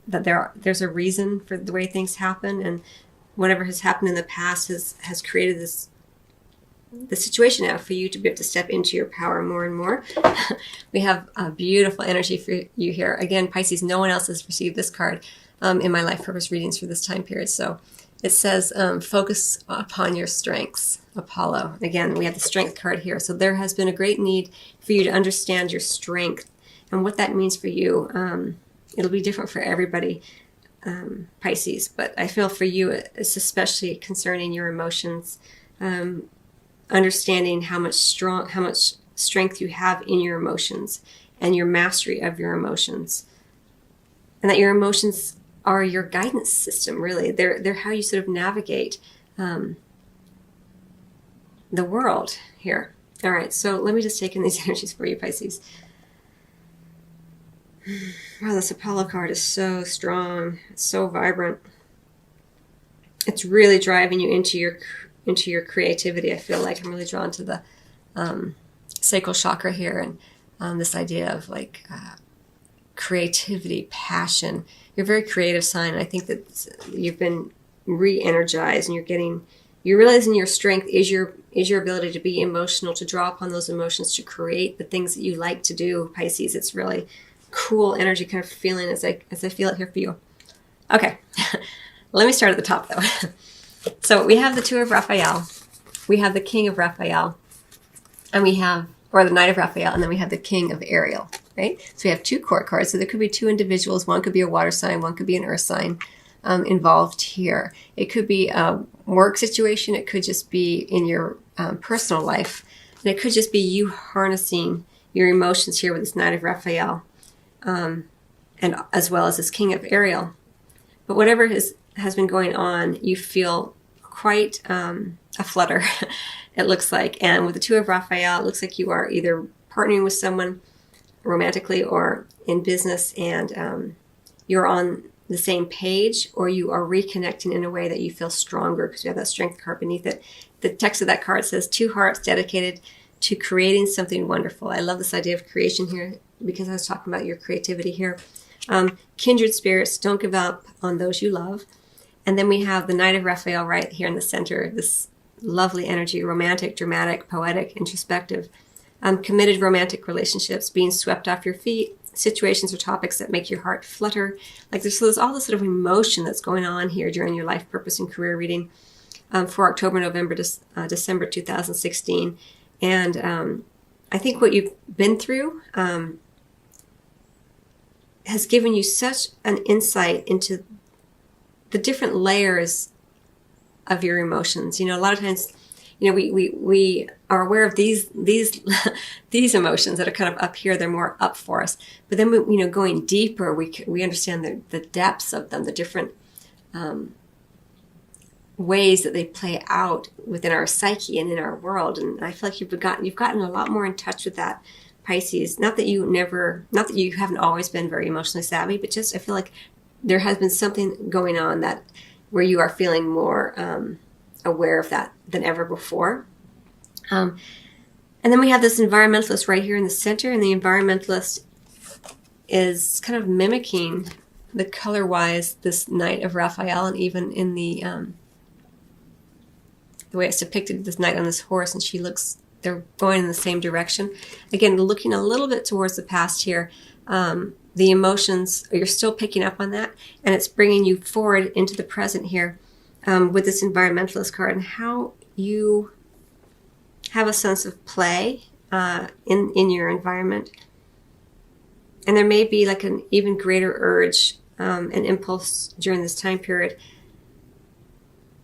that there's a reason for the way things happen, and whatever has happened in the past has created the situation now for you to be able to step into your power more and more. We have a beautiful energy for you here. Again, Pisces, no one else has received this card in my life purpose readings for this time period. So it says, focus upon your strengths, Apollo. Again, we have the strength card here. So there has been a great need for you to understand your strength and what that means for you. It'll be different for everybody, Pisces, but I feel for you it's especially concerning your emotions, understanding how much strength you have in your emotions and your mastery of your emotions, and that your emotions are your guidance system. Really, they're how you sort of navigate the world here. All right, so let me just take in these energies for you, Pisces. Wow, this Apollo card is so strong. It's so vibrant. It's really driving you into your creativity. I feel like I'm really drawn to the sacral chakra here, and this idea of like creativity, passion. You're a very creative sign, and I think that you've been re-energized, and you're realizing your strength is your ability to be emotional, to draw upon those emotions, to create the things that you like to do, Pisces. It's really cool energy kind of feeling as I feel it here for you. Okay, let me start at the top though. So we have the Two of Raphael, we have the King of Raphael, and or the Knight of Raphael, and then we have the King of Ariel, right? So we have two court cards. So there could be two individuals. One could be a water sign, one could be an earth sign involved here. It could be a work situation. It could just be in your personal life. And it could just be you harnessing your emotions here with this Knight of Raphael, and as well as this King of Ariel. But whatever has been going on, you feel quite a flutter, it looks like. And with the Two of Raphael, it looks like you are either partnering with someone romantically or in business, and you're on the same page, or you are reconnecting in a way that you feel stronger because you have that strength card beneath it. The text of that card says, two hearts dedicated to creating something wonderful. I love this idea of creation here because I was talking about your creativity here. Kindred spirits, don't give up on those you love. And then we have the Knight of Raphael right here in the center, this lovely energy, romantic, dramatic, poetic, introspective, committed romantic relationships, being swept off your feet, situations or topics that make your heart flutter. Like there's all this sort of emotion that's going on here during your life purpose and career reading for October, November, December 2016. And I think what you've been through has given you such an insight into the different layers of your emotions. You know, a lot of times, you know, we are aware of these these emotions that are kind of up here. They're more up for us. But then, you know, going deeper, we understand the depths of them, the different ways that they play out within our psyche and in our world. And I feel like you've gotten a lot more in touch with that, Pisces. Not that you haven't always been very emotionally savvy, but just I feel like there has been something going on where you are feeling more aware of that than ever before. And then we have this environmentalist right here in the center, and the environmentalist is kind of mimicking the color-wise this Knight of Raphael, and even in the way it's depicted, this knight on this horse, and they're going in the same direction. Again, looking a little bit towards the past here. The emotions, you're still picking up on that, and it's bringing you forward into the present here with this environmentalist card, and how you have a sense of play in your environment. And there may be like an even greater urge, an impulse during this time period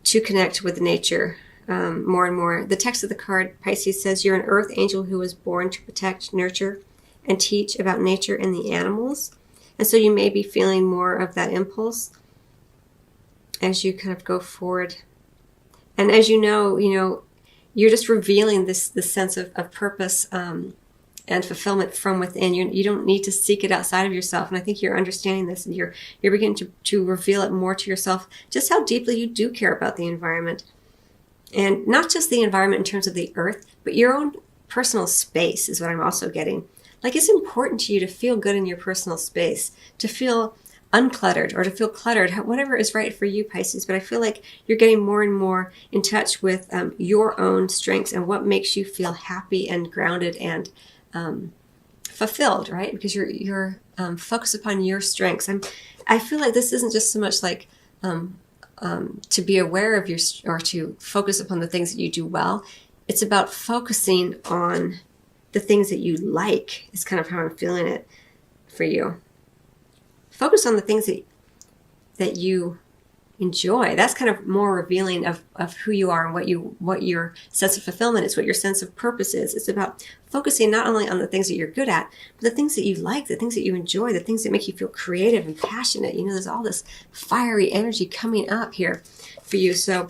to connect with nature more and more. The text of the card, Pisces, says, you're an earth angel who was born to protect, nurture, and teach about nature and the animals. And so you may be feeling more of that impulse as you kind of go forward. And as you know, you're just revealing this sense of purpose and fulfillment from within. You don't need to seek it outside of yourself. And I think you're understanding this, and you're beginning to reveal it more to yourself, just how deeply you do care about the environment. And not just the environment in terms of the earth, but your own personal space is what I'm also getting. Like, it's important to you to feel good in your personal space, to feel uncluttered or to feel cluttered, whatever is right for you, Pisces. But I feel like you're getting more and more in touch with your own strengths and what makes you feel happy and grounded and fulfilled, right? Because you're focused upon your strengths. I feel like this isn't just so much like to be aware of or to focus upon the things that you do well. It's about focusing on the things that you like, is kind of how I'm feeling it for you. Focus on the things that you enjoy. That's kind of more revealing of who you are and what your sense of fulfillment is, what your sense of purpose is. It's about focusing not only on the things that you're good at, but the things that you like, the things that you enjoy, the things that make you feel creative and passionate. You know, there's all this fiery energy coming up here for you. So,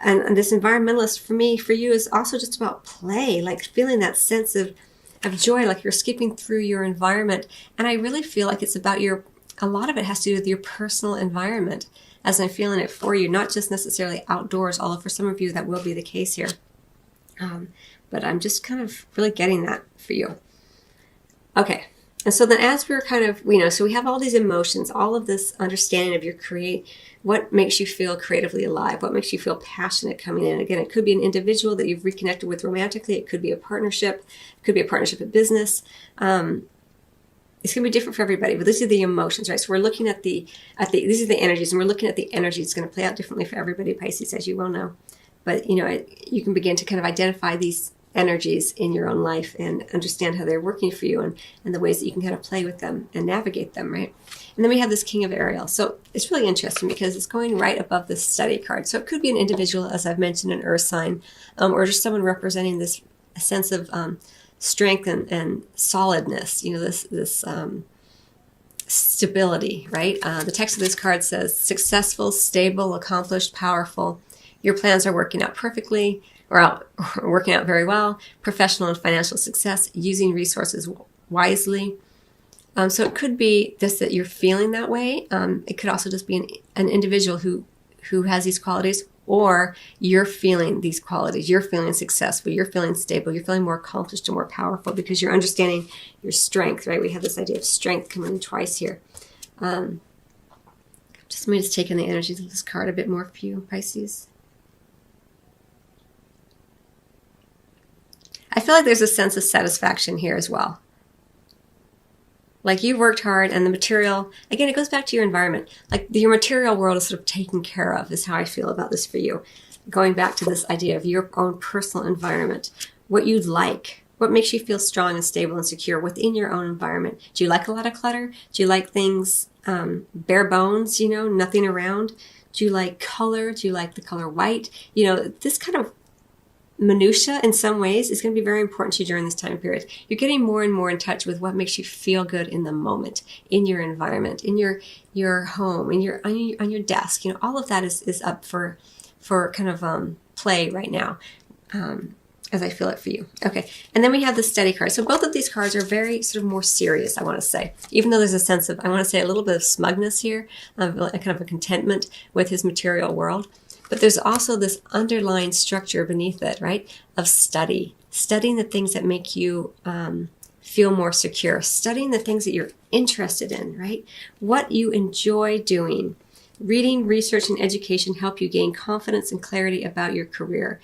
and this environmentalist for you is also just about play, like feeling that sense of joy, like you're skipping through your environment. And I really feel like it's about a lot of it has to do with your personal environment, as I'm feeling it for you, not just necessarily outdoors, although for some of you that will be the case here. But I'm just kind of really getting that for you. Okay. And so then as we're kind of, so we have all these emotions, all of this understanding of what makes you feel creatively alive, what makes you feel passionate coming in. Again, it could be an individual that you've reconnected with romantically. It could be a partnership. It could be a partnership in business. It's going to be different for everybody, but these are the emotions, right? So we're looking at these are the energies, and we're looking at the energy. It's going to play out differently for everybody, Pisces, as you well know. But, you can begin to kind of identify these energies in your own life and understand how they're working for you and the ways that you can kind of play with them and navigate them, right? And then we have this King of Ariel. So it's really interesting because it's going right above the study card. So it could be an individual, as I've mentioned, an earth sign, or just someone representing this sense of strength and solidness, this stability, right? The text of this card says, successful, stable, accomplished, powerful. Your plans are working out perfectly, or working out very well. Professional and financial success, using resources wisely. So it could be just that you're feeling that way. It could also just be an individual who has these qualities, or you're feeling these qualities. You're feeling successful. You're feeling stable. You're feeling more accomplished and more powerful because you're understanding your strength, right? We have this idea of strength coming in twice here. Just let me just take in the energies of this card a bit more for you, Pisces. I feel like there's a sense of satisfaction here as well. Like you've worked hard and the material, again, it goes back to your environment. Like your material world is sort of taken care of, is how I feel about this for you. Going back to this idea of your own personal environment, what you'd like, what makes you feel strong and stable and secure within your own environment. Do you like a lot of clutter? Do you like things bare bones, nothing around? Do you like color? Do you like the color white? This kind of minutia in some ways is going to be very important to you during this time period. You're getting more and more in touch with what makes you feel good in the moment, in your environment, in your home, on your desk. All of that is up for kind of play right now, as I feel it for you. Okay, and then we have the steady card. So both of these cards are very sort of more serious, I want to say, even though there's a sense of, I want to say, a little bit of smugness here, kind of a contentment with his material world. But there's also this underlying structure beneath it, right, of studying the things that make you feel more secure, studying the things that you're interested in, right, what you enjoy doing. Reading, research, and education help you gain confidence and clarity about your career.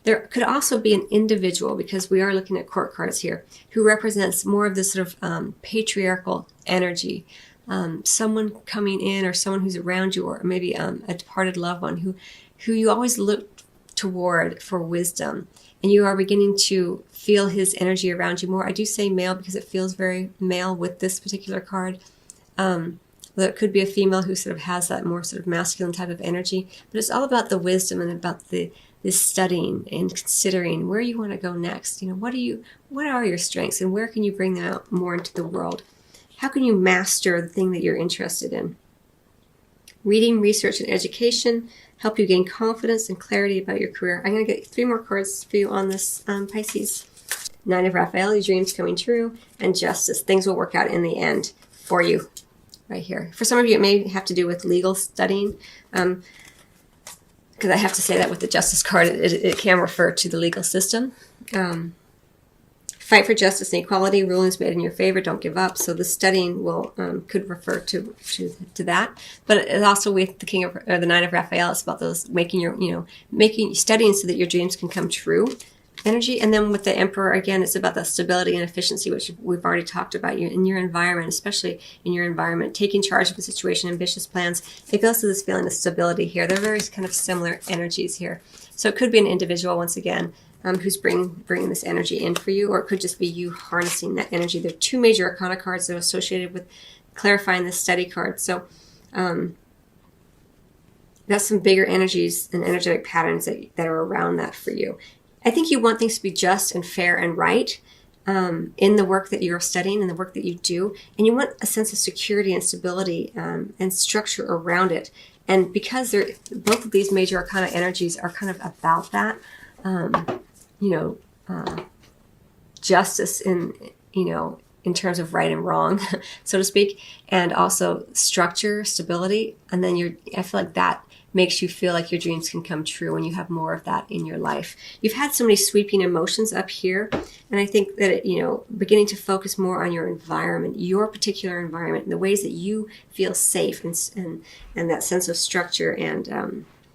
There could also be an individual, because we are looking at court cards here, who represents more of this sort of patriarchal energy. Someone coming in, or someone who's around you, or maybe a departed loved one who you always look toward for wisdom, and you are beginning to feel his energy around you more. I do say male because it feels very male with this particular card. Though it could be a female who sort of has that more sort of masculine type of energy, but it's all about the wisdom and about this studying and considering where you want to go next. What are your strengths, and where can you bring them out more into the world? How can you master the thing that you're interested in? Reading, research, and education help you gain confidence and clarity about your career. I'm going to get 3 more cards for you on this, Pisces. 9 of Raphael, your dreams coming true, and Justice. Things will work out in the end for you right here. For some of you, it may have to do with legal studying, because I have to say that with the Justice card, it can refer to the legal system. Fight for justice and equality. Rulings made in your favor. Don't give up. So the studying will could refer to that. But it's also with the King of or the Nine of Raphael. It's about those making your studying so that your dreams can come true energy. And then with the Emperor, again, it's about the stability and efficiency, which we've already talked about. You in your environment, especially in your environment, taking charge of the situation, ambitious plans. It goes to this feeling of stability here. They're very kind of similar energies here. So it could be an individual once again. Who's bringing this energy in for you, or it could just be you harnessing that energy. There are two major arcana cards that are associated with clarifying this study card. So that's some bigger energies and energetic patterns that are around that for you. I think you want things to be just and fair and right in the work that you're studying and the work that you do. And you want a sense of security and stability and structure around it. And because both of these major arcana energies are kind of about that, justice in terms of right and wrong, so to speak, and also structure, stability. And then I feel like that makes you feel like your dreams can come true when you have more of that in your life. You've had so many sweeping emotions up here, and I think that beginning to focus more on your environment, your particular environment, and the ways that you feel safe and that sense of structure and